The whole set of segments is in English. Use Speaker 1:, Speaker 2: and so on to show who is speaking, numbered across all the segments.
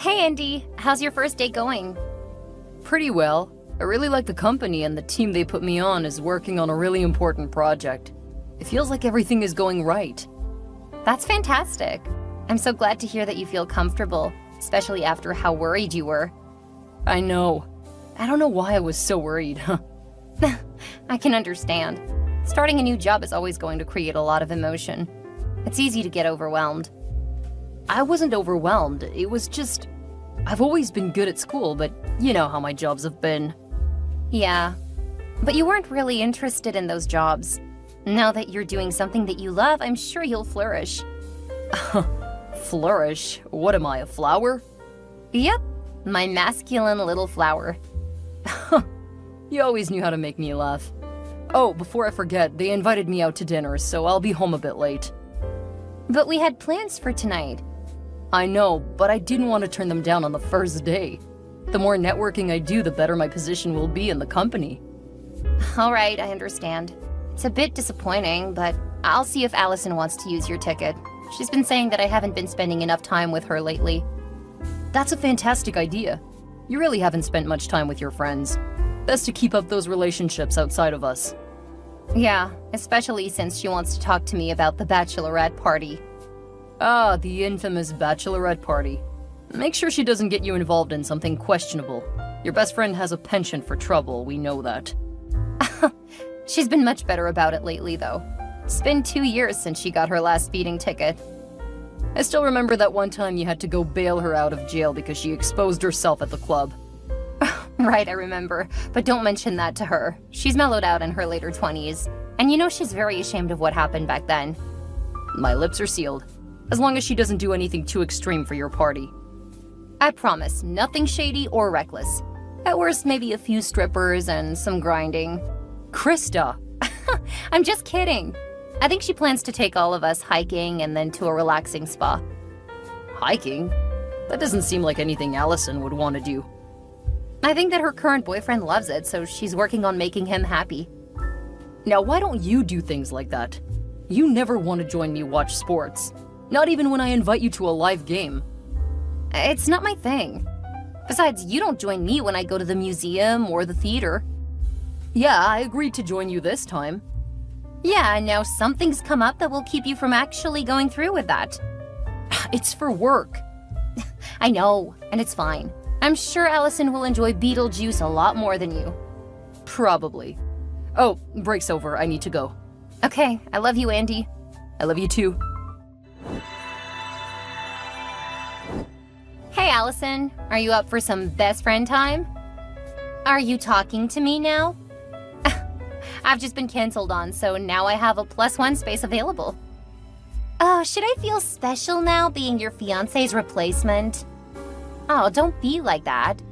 Speaker 1: Hey Andy, how's your first day going?
Speaker 2: Pretty well. I really like the company and the team they put me on is working on a really important project. It feels like everything is going right.
Speaker 1: That's fantastic. I'm so glad to hear that you feel comfortable, especially after how worried you were.
Speaker 2: I know. I don't know why I was so worried, huh?
Speaker 1: I can understand. Starting a new job is always going to create a lot of emotion. It's easy to get overwhelmed.
Speaker 2: I wasn't overwhelmed. It was just... I've always been good at school, but you know how my jobs have been.
Speaker 1: Yeah, but you weren't really interested in those jobs. Now that you're doing something that you love, I'm sure you'll flourish.
Speaker 2: Flourish? What am I, a flower?
Speaker 1: Yep, my masculine little flower.
Speaker 2: You always knew how to make me laugh. Oh, before I forget, they invited me out to dinner, so I'll be home a bit late.
Speaker 1: But we had plans for tonight.
Speaker 2: I know, but I didn't want to turn them down on the first day. The more networking I do, the better my position will be in the company.
Speaker 1: All right, I understand. It's a bit disappointing, but I'll see if Allison wants to use your ticket. She's been saying that I haven't been spending enough time with her lately.
Speaker 2: That's a fantastic idea. You really haven't spent much time with your friends. Best to keep up those relationships outside of us.
Speaker 1: Yeah, especially since she wants to talk to me about the bachelorette party.
Speaker 2: Ah, the infamous bachelorette party. Make sure she doesn't get you involved in something questionable. Your best friend has a penchant for trouble, we know that.
Speaker 1: She's been much better about it lately, though. It's been 2 years since she got her last speeding ticket.
Speaker 2: I still remember that one time you had to go bail her out of jail because she exposed herself at the club.
Speaker 1: Right, I remember. But don't mention that to her. She's mellowed out in her later 20s. And you know she's very ashamed of what happened back then.
Speaker 2: My lips are sealed. As long as she doesn't do anything too extreme for your party.
Speaker 1: I promise, nothing shady or reckless. At worst, maybe a few strippers and some grinding.
Speaker 2: Krista!
Speaker 1: I'm just kidding. I think she plans to take all of us hiking and then to a relaxing spa.
Speaker 2: Hiking? That doesn't seem like anything Allison would want to do.
Speaker 1: I think that her current boyfriend loves it, so she's working on making him happy.
Speaker 2: Now, why don't you do things like that? You never want to join me watch sports. Not even when I invite you to a live game.
Speaker 1: It's not my thing. Besides, you don't join me when I go to the museum or the theater.
Speaker 2: Yeah, I agreed to join you this time.
Speaker 1: Yeah, and now something's come up that will keep you from actually going through with that.
Speaker 2: It's for work.
Speaker 1: I know, and it's fine. I'm sure Allison will enjoy Beetlejuice a lot more than you.
Speaker 2: Probably. Oh, break's over. I need to go.
Speaker 1: Okay, I love you, Andy.
Speaker 2: I love you too.
Speaker 1: Hey, Allison. Are you up for some best friend time? Are you talking to me now? I've just been canceled on, so now I have a +1 space available. Oh, should I feel special now being your fiancé's replacement? Oh, don't be like that.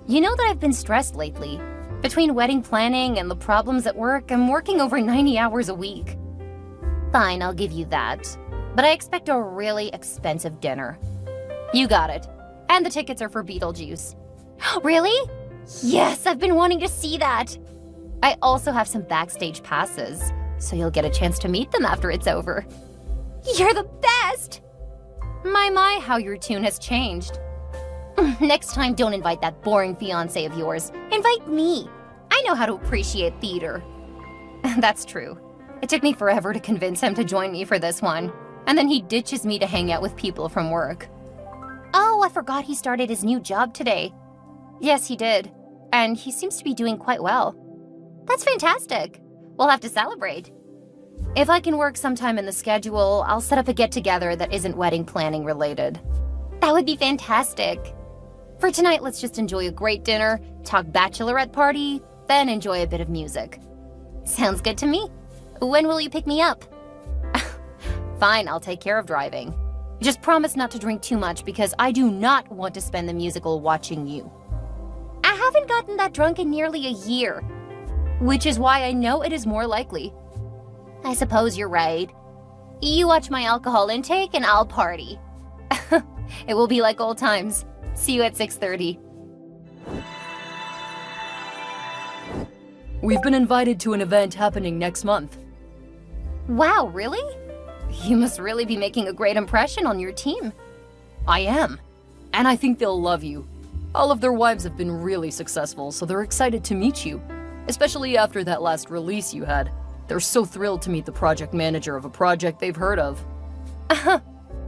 Speaker 1: You know that I've been stressed lately. Between wedding planning and the problems at work, I'm working over 90 hours a week. Fine, I'll give you that. But I expect a really expensive dinner. You got it. And the tickets are for Beetlejuice. Really? Yes, I've been wanting to see that. I also have some backstage passes, so you'll get a chance to meet them after it's over. You're the best! My, how your tune has changed. Next time, don't invite that boring fiancé of yours. Invite me. I know how to appreciate theater. That's true. It took me forever to convince him to join me for this one. And then he ditches me to hang out with people from work. Oh, I forgot he started his new job today. Yes, he did. And he seems to be doing quite well. That's fantastic. We'll have to celebrate. If I can work sometime in the schedule, I'll set up a get-together that isn't wedding planning related. That would be fantastic. For tonight, let's just enjoy a great dinner, talk bachelorette party, then enjoy a bit of music. Sounds good to me. When will you pick me up? Fine, I'll take care of driving. Just promise not to drink too much because I do not want to spend the musical watching you. I haven't gotten that drunk in nearly a year, which is why I know it is more likely. I suppose you're right. You watch my alcohol intake and I'll party. It will be like old times. See you at 6:30.
Speaker 2: We've been invited to an event happening next month.
Speaker 1: Wow, really? You must really be making a great impression on your team.
Speaker 2: I am. And I think they'll love you. All of their wives have been really successful, so they're excited to meet you. Especially after that last release you had. They're so thrilled to meet the project manager of a project they've heard of.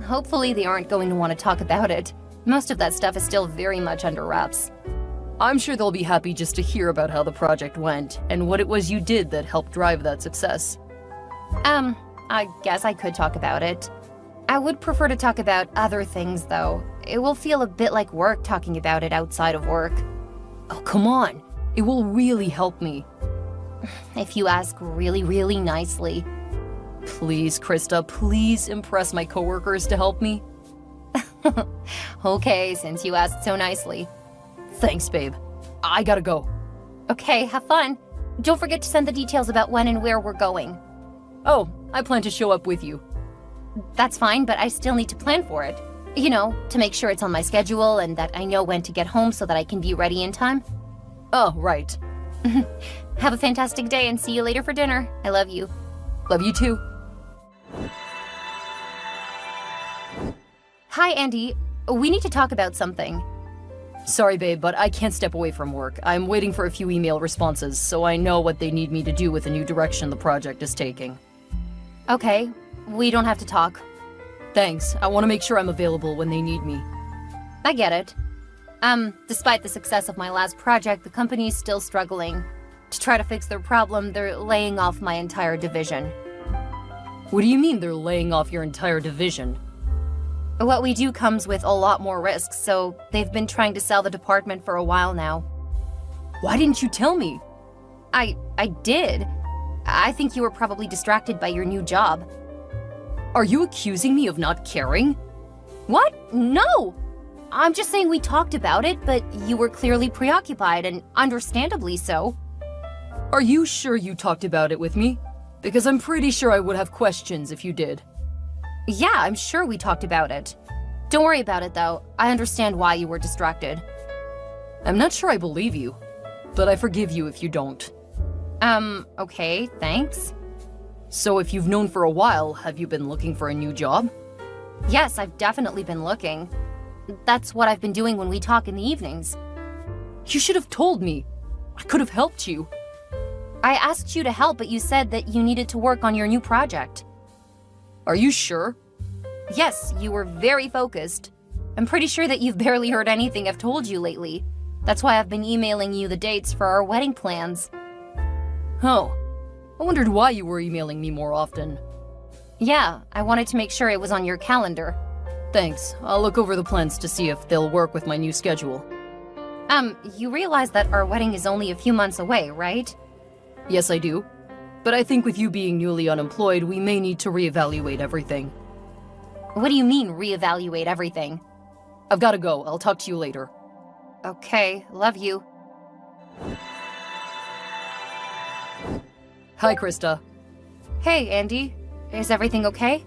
Speaker 1: Hopefully they aren't going to want to talk about it. Most of that stuff is still very much under wraps.
Speaker 2: I'm sure they'll be happy just to hear about how the project went, and what it was you did that helped drive that success.
Speaker 1: I guess I could talk about it. I would prefer to talk about other things, though. It will feel a bit like work talking about it outside of work.
Speaker 2: Oh, come on. It will really help me.
Speaker 1: If you ask really, really nicely.
Speaker 2: Please, Krista, please impress my coworkers to help me.
Speaker 1: Okay, since you asked so nicely.
Speaker 2: Thanks, babe. I gotta go.
Speaker 1: Okay, have fun. Don't forget to send the details about when and where we're going.
Speaker 2: Oh, I plan to show up with you.
Speaker 1: That's fine, but I still need to plan for it. You know, to make sure it's on my schedule and that I know when to get home so that I can be ready in time.
Speaker 2: Oh, right.
Speaker 1: Have a fantastic day and see you later for dinner. I love you.
Speaker 2: Love you too.
Speaker 1: Hi, Andy. We need to talk about something.
Speaker 2: Sorry, babe, but I can't step away from work. I'm waiting for a few email responses, so I know what they need me to do with the new direction the project is taking.
Speaker 1: Okay, we don't have to talk.
Speaker 2: Thanks. I want to make sure I'm available when they need me.
Speaker 1: I get it. Despite the success of my last project, the company's still struggling. To try to fix their problem, they're laying off my entire division.
Speaker 2: What do you mean they're laying off your entire division?
Speaker 1: What we do comes with a lot more risks, so they've been trying to sell the department for a while now.
Speaker 2: Why didn't you tell me?
Speaker 1: I did. I think you were probably distracted by your new job.
Speaker 2: Are you accusing me of not caring?
Speaker 1: What? No! I'm just saying we talked about it, but you were clearly preoccupied, and understandably so.
Speaker 2: Are you sure you talked about it with me? Because I'm pretty sure I would have questions if you did.
Speaker 1: Yeah, I'm sure we talked about it. Don't worry about it, though. I understand why you were distracted.
Speaker 2: I'm not sure I believe you, but I forgive you if you don't.
Speaker 1: Okay, thanks.
Speaker 2: So if you've known for a while, have you been looking for a new job?
Speaker 1: Yes, I've definitely been looking. That's what I've been doing when we talk in the evenings.
Speaker 2: You should have told me. I could have helped you.
Speaker 1: I asked you to help, but you said that you needed to work on your new project.
Speaker 2: Are you sure?
Speaker 1: Yes, you were very focused. I'm pretty sure that you've barely heard anything I've told you lately. That's why I've been emailing you the dates for our wedding plans.
Speaker 2: Oh, I wondered why you were emailing me more often.
Speaker 1: Yeah, I wanted to make sure it was on your calendar.
Speaker 2: Thanks. I'll look over the plans to see if they'll work with my new schedule.
Speaker 1: You realize that our wedding is only a few months away, right?
Speaker 2: Yes, I do. But I think with you being newly unemployed, we may need to reevaluate everything.
Speaker 1: What do you mean, reevaluate everything?
Speaker 2: I've gotta go. I'll talk to you later.
Speaker 1: Okay, love you.
Speaker 2: Hi, Krista.
Speaker 1: Hey, Andy. Is everything okay?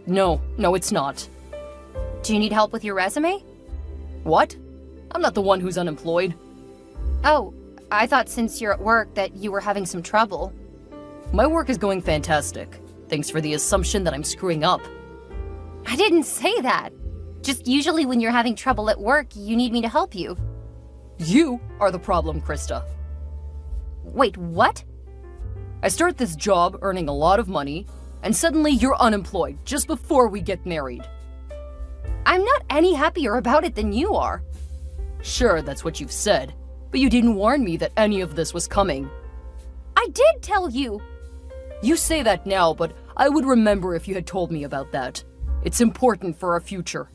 Speaker 2: No, it's not.
Speaker 1: Do you need help with your resume?
Speaker 2: What? I'm not the one who's unemployed.
Speaker 1: Oh, I thought since you're at work that you were having some trouble.
Speaker 2: My work is going fantastic. Thanks for the assumption that I'm screwing up.
Speaker 1: I didn't say that. Just usually when you're having trouble at work, you need me to help you.
Speaker 2: You are the problem, Krista.
Speaker 1: Wait, what?
Speaker 2: I start this job earning a lot of money, and suddenly you're unemployed just before we get married.
Speaker 1: I'm not any happier about it than you are.
Speaker 2: Sure, that's what you've said, but you didn't warn me that any of this was coming.
Speaker 1: I did tell you!
Speaker 2: You say that now, but I would remember if you had told me about that. It's important for our future.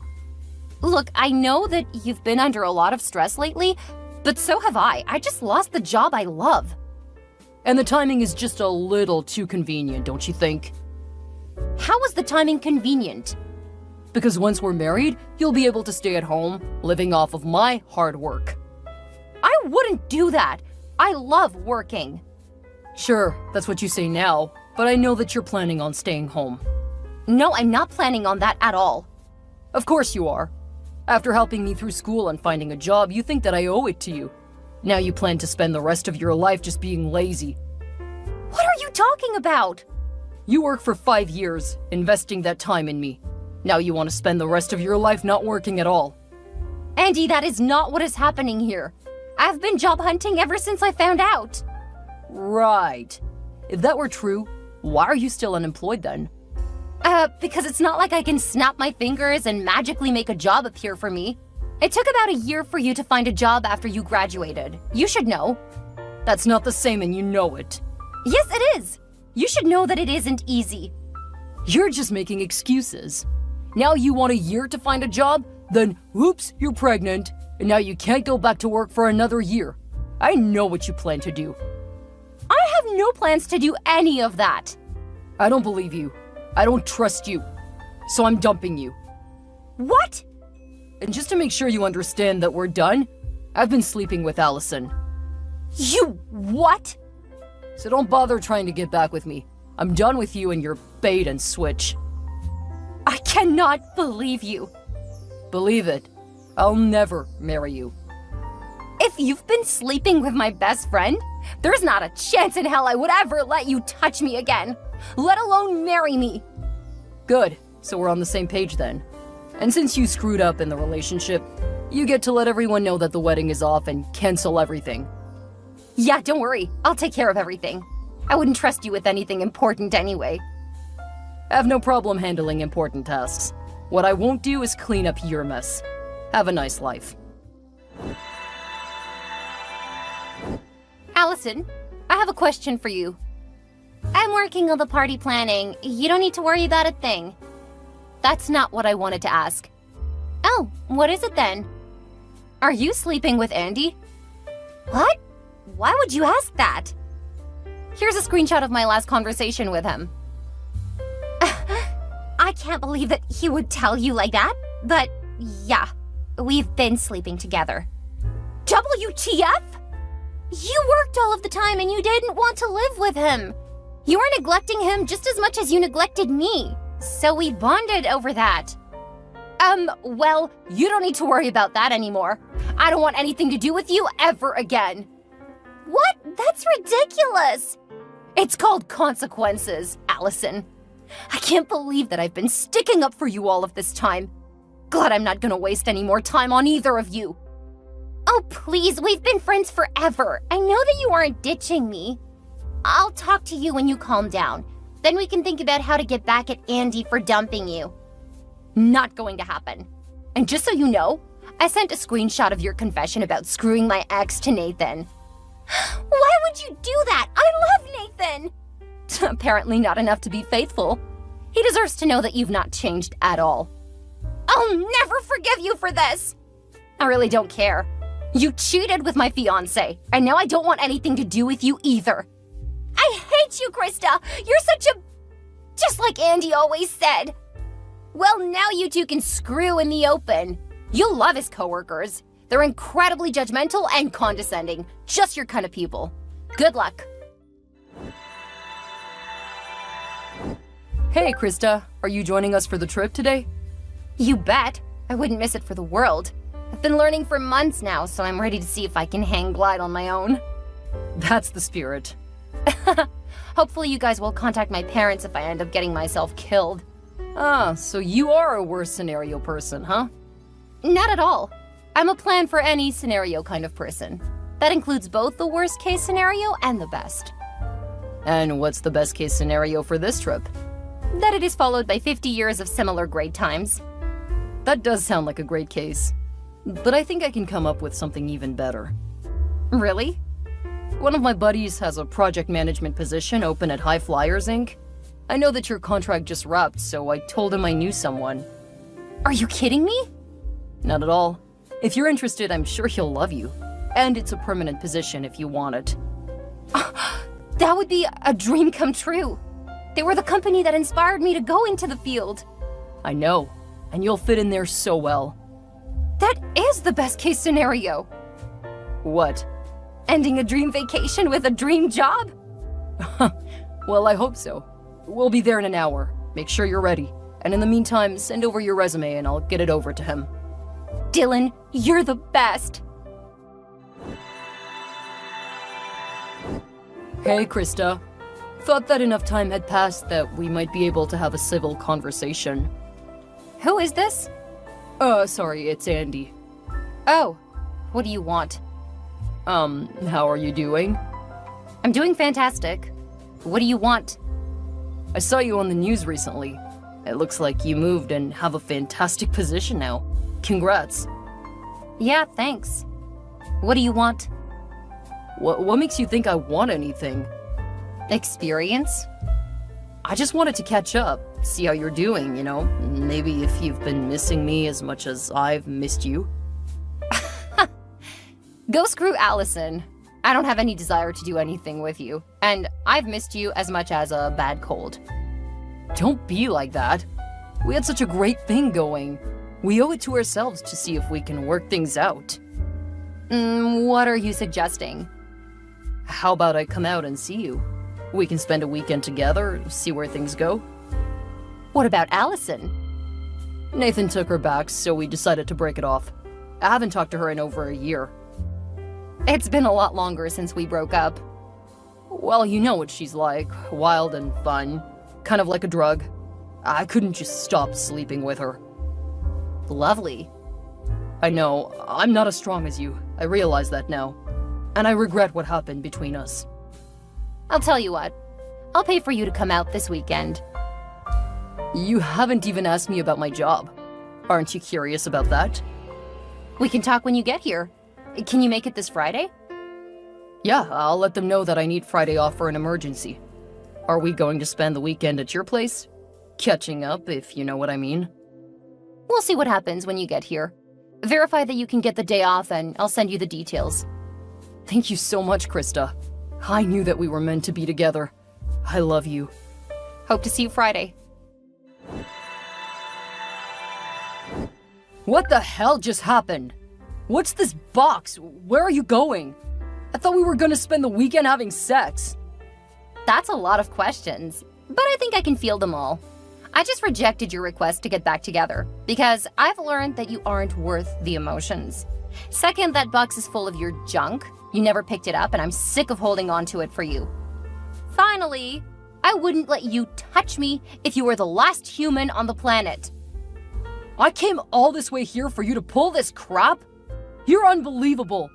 Speaker 1: Look, I know that you've been under a lot of stress lately, but so have I. I just lost the job I love.
Speaker 2: And the timing is just a little too convenient, don't you think?
Speaker 1: How was the timing convenient?
Speaker 2: Because once we're married, you'll be able to stay at home, living off of my hard work.
Speaker 1: I wouldn't do that. I love working.
Speaker 2: Sure, that's what you say now, but I know that you're planning on staying home.
Speaker 1: No, I'm not planning on that at all.
Speaker 2: Of course you are. After helping me through school and finding a job, you think that I owe it to you. Now you plan to spend the rest of your life just being lazy.
Speaker 1: What are you talking about?
Speaker 2: You worked for 5 years, investing that time in me. Now you want to spend the rest of your life not working at all.
Speaker 1: Andy, that is not what is happening here. I've been job hunting ever since I found out.
Speaker 2: Right. If that were true, why are you still unemployed then?
Speaker 1: Because it's not like I can snap my fingers and magically make a job appear for me. It took about a year for you to find a job after you graduated. You should know.
Speaker 2: That's not the same and you know it.
Speaker 1: Yes, it is. You should know that it isn't easy.
Speaker 2: You're just making excuses. Now you want a year to find a job? Then, whoops, you're pregnant, and now you can't go back to work for another year. I know what you plan to do.
Speaker 1: I have no plans to do any of that.
Speaker 2: I don't believe you. I don't trust you. So I'm dumping you.
Speaker 1: What?
Speaker 2: And just to make sure you understand that we're done, I've been sleeping with Allison.
Speaker 1: You what?
Speaker 2: So don't bother trying to get back with me. I'm done with you and your bait and switch.
Speaker 1: I cannot believe you.
Speaker 2: Believe it. I'll never marry you.
Speaker 1: If you've been sleeping with my best friend, there's not a chance in hell I would ever let you touch me again, let alone marry me.
Speaker 2: Good. So we're on the same page then. And since you screwed up in the relationship, you get to let everyone know that the wedding is off and cancel everything.
Speaker 1: Yeah, don't worry. I'll take care of everything. I wouldn't trust you with anything important anyway.
Speaker 2: I have no problem handling important tasks. What I won't do is clean up your mess. Have a nice life.
Speaker 1: Allison, I have a question for you. I'm working on the party planning. You don't need to worry about a thing. That's not what I wanted to ask. Oh, what is it then? Are you sleeping with Andy? What? Why would you ask that? Here's a screenshot of my last conversation with him. I can't believe that he would tell you like that, but yeah, we've been sleeping together. WTF? You worked all of the time and you didn't want to live with him. You were neglecting him just as much as you neglected me, so we bonded over that. Well, you don't need to worry about that anymore. I don't want anything to do with you ever again. What? That's ridiculous. It's called consequences, Allison. I can't believe that I've been sticking up for you all of this time. Glad I'm not gonna waste any more time on either of you. Oh, please, we've been friends forever. I know that you aren't ditching me. I'll talk to you when you calm down. Then we can think about how to get back at Andy for dumping you. Not going to happen. And just so you know, I sent a screenshot of your confession about screwing my ex to Nathan. Why would you do that? I love Nathan! Apparently not enough to be faithful. He deserves to know that you've not changed at all. I'll never forgive you for this! I really don't care. You cheated with my fiancé, and now I don't want anything to do with you either. I hate you, Krista! You're such a... just like Andy always said. Well, now you two can screw in the open. You'll love his coworkers. They're incredibly judgmental and condescending. Just your kind of people. Good luck.
Speaker 2: Hey, Krista. Are you joining us for the trip today?
Speaker 1: You bet. I wouldn't miss it for the world. I've been learning for months now, so I'm ready to see if I can hang glide on my own.
Speaker 2: That's the spirit.
Speaker 1: Hopefully you guys will contact my parents if I end up getting myself killed.
Speaker 2: Ah, so you are a worst scenario person, huh?
Speaker 1: Not at all. I'm a plan for any scenario kind of person. That includes both the worst case scenario and the best.
Speaker 2: And what's the best case scenario for this trip?
Speaker 1: That it is followed by 50 years of similar great times.
Speaker 2: That does sound like a great case. But I think I can come up with something even better.
Speaker 1: Really?
Speaker 2: One of my buddies has a project management position open at High Flyers, Inc. I know that your contract just wrapped, so I told him I knew someone.
Speaker 1: Are you kidding me?
Speaker 2: Not at all. If you're interested, I'm sure he'll love you. And it's a permanent position if you want it.
Speaker 1: That would be a dream come true. They were the company that inspired me to go into the field.
Speaker 2: I know, and you'll fit in there so well.
Speaker 1: That is the best case scenario.
Speaker 2: What?
Speaker 1: Ending a dream vacation with a dream job?
Speaker 2: Well, I hope so. We'll be there in an hour. Make sure you're ready. And in the meantime, send over your resume and I'll get it over to him.
Speaker 1: Dylan, you're the best.
Speaker 2: Hey, Krista. Thought that enough time had passed that we might be able to have a civil conversation.
Speaker 1: Who is this?
Speaker 2: Sorry, it's Andy.
Speaker 1: Oh, what do you want?
Speaker 2: How are you doing?
Speaker 1: I'm doing fantastic. What do you want?
Speaker 2: I saw you on the news recently. It looks like you moved and have a fantastic position now. Congrats.
Speaker 1: Yeah, thanks. What do you want?
Speaker 2: What makes you think I want anything?
Speaker 1: Experience?
Speaker 2: I just wanted to catch up, see how you're doing, you know? Maybe if you've been missing me as much as I've missed you.
Speaker 1: Go screw Allison. I don't have any desire to do anything with you, and I've missed you as much as a bad cold.
Speaker 2: Don't be like that. We had such a great thing going. We owe it to ourselves to see if we can work things out.
Speaker 1: What are you suggesting?
Speaker 2: How about I come out and see you? We can spend a weekend together, see where things go.
Speaker 1: What about Allison?
Speaker 2: Nathan took her back, so we decided to break it off. I haven't talked to her in over a year.
Speaker 1: It's been a lot longer since we broke up.
Speaker 2: Well, you know what she's like. Wild and fun. Kind of like a drug. I couldn't just stop sleeping with her.
Speaker 1: Lovely.
Speaker 2: I know, I'm not as strong as you. I realize that now. And I regret what happened between us.
Speaker 1: I'll tell you what. I'll pay for you to come out this weekend.
Speaker 2: You haven't even asked me about my job. Aren't you curious about that?
Speaker 1: We can talk when you get here. Can you make it this Friday?
Speaker 2: Yeah, I'll let them know that I need Friday off for an emergency. Are we going to spend the weekend at your place? Catching up, if you know what I mean.
Speaker 1: We'll see what happens when you get here. Verify that you can get the day off and I'll send you the details.
Speaker 2: Thank you so much, Krista. I knew that we were meant to be together. I love you.
Speaker 1: Hope to see you Friday.
Speaker 2: What the hell just happened? What's this box? Where are you going? I thought we were gonna spend the weekend having sex.
Speaker 1: That's a lot of questions, but I think I can field them all. I just rejected your request to get back together because I've learned that you aren't worth the emotions. Second, that box is full of your junk. You never picked it up and I'm sick of holding on to it for you. Finally, I wouldn't let you touch me if you were the last human on the planet.
Speaker 2: I came all this way here for you to pull this crap? You're unbelievable.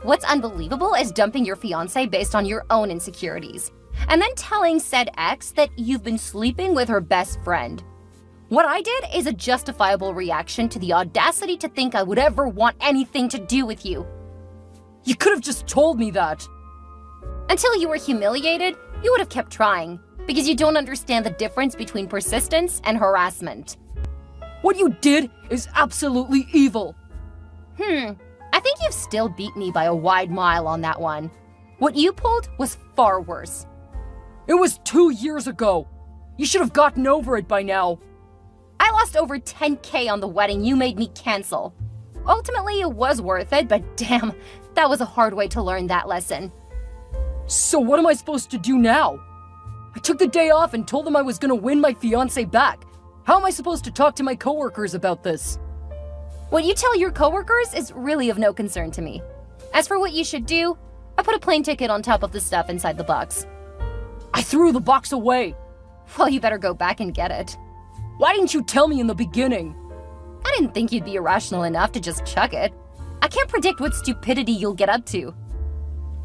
Speaker 1: What's unbelievable is dumping your fiancé based on your own insecurities, and then telling said ex that you've been sleeping with her best friend. What I did is a justifiable reaction to the audacity to think I would ever want anything to do with you.
Speaker 2: You could have just told me that.
Speaker 1: Until you were humiliated, you would have kept trying, because you don't understand the difference between persistence and harassment.
Speaker 2: What you did is absolutely evil.
Speaker 1: I think you've still beat me by a wide mile on that one. What you pulled was far worse.
Speaker 2: It was 2 years ago. You should have gotten over it by now.
Speaker 1: I lost over 10K on the wedding you made me cancel. Ultimately, it was worth it, but damn, that was a hard way to learn that lesson.
Speaker 2: So what am I supposed to do now? I took the day off and told them I was gonna win my fiancé back. How am I supposed to talk to my coworkers about this?
Speaker 1: What you tell your coworkers is really of no concern to me. As for what you should do, I put a plane ticket on top of the stuff inside the box.
Speaker 2: I threw the box away.
Speaker 1: Well, you better go back and get it.
Speaker 2: Why didn't you tell me in the beginning?
Speaker 1: I didn't think you'd be irrational enough to just chuck it. I can't predict what stupidity you'll get up to.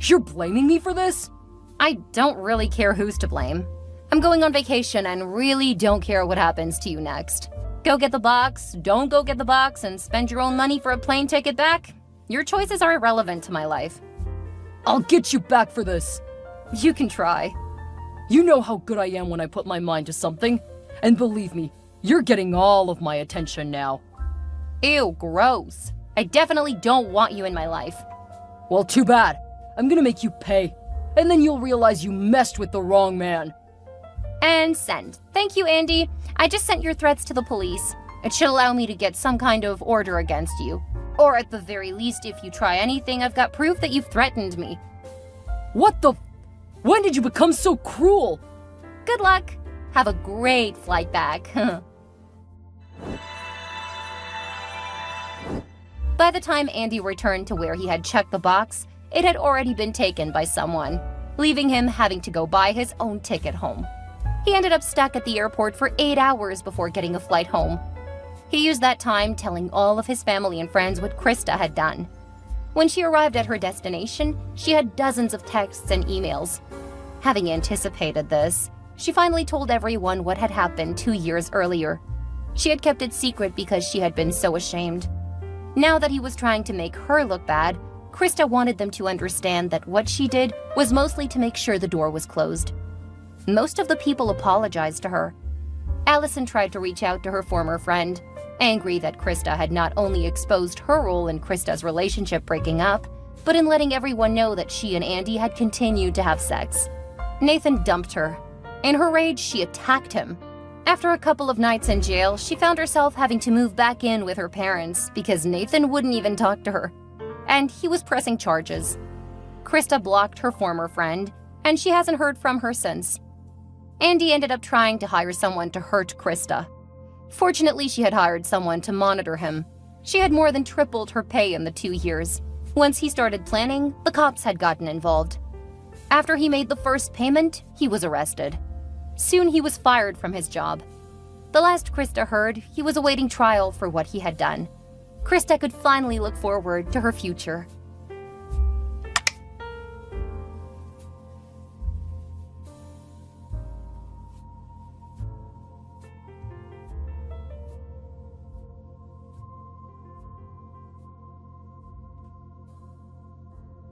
Speaker 2: You're blaming me for this?
Speaker 1: I don't really care who's to blame. I'm going on vacation and really don't care what happens to you next. Go get the box, don't go get the box, and spend your own money for a plane ticket back. Your choices are irrelevant to my life.
Speaker 2: I'll get you back for this.
Speaker 1: You can try.
Speaker 2: You know how good I am when I put my mind to something. And believe me, you're getting all of my attention now.
Speaker 1: Ew, gross. I definitely don't want you in my life.
Speaker 2: Well, too bad. I'm gonna make you pay. And then you'll realize you messed with the wrong man.
Speaker 1: And send. Thank you, Andy. I just sent your threats to the police. It should allow me to get some kind of order against you. Or at the very least, if you try anything, I've got proof that you've threatened me.
Speaker 2: What the? When did you become so cruel?
Speaker 1: Good luck. Have a great flight back. By the time Andy returned to where he had checked the box, it had already been taken by someone, leaving him having to go buy his own ticket home. He ended up stuck at the airport for 8 hours before getting a flight home. He used that time telling all of his family and friends what Krista had done. When she arrived at her destination, she had dozens of texts and emails. Having anticipated this, she finally told everyone what had happened 2 years earlier. She had kept it secret because she had been so ashamed. Now that he was trying to make her look bad, Krista wanted them to understand that what she did was mostly to make sure the door was closed. Most of the people apologized to her. Allison tried to reach out to her former friend, angry that Krista had not only exposed her role in Krista's relationship breaking up, but in letting everyone know that she and Andy had continued to have sex. Nathan dumped her. In her rage, she attacked him. After a couple of nights in jail, she found herself having to move back in with her parents because Nathan wouldn't even talk to her. And he was pressing charges. Krista blocked her former friend, and she hasn't heard from her since. Andy ended up trying to hire someone to hurt Krista. Fortunately, she had hired someone to monitor him. She had more than tripled her pay in the 2 years. Once he started planning, the cops had gotten involved. After he made the first payment, he was arrested. Soon he was fired from his job. The last Krista heard, he was awaiting trial for what he had done. Krista could finally look forward to her future.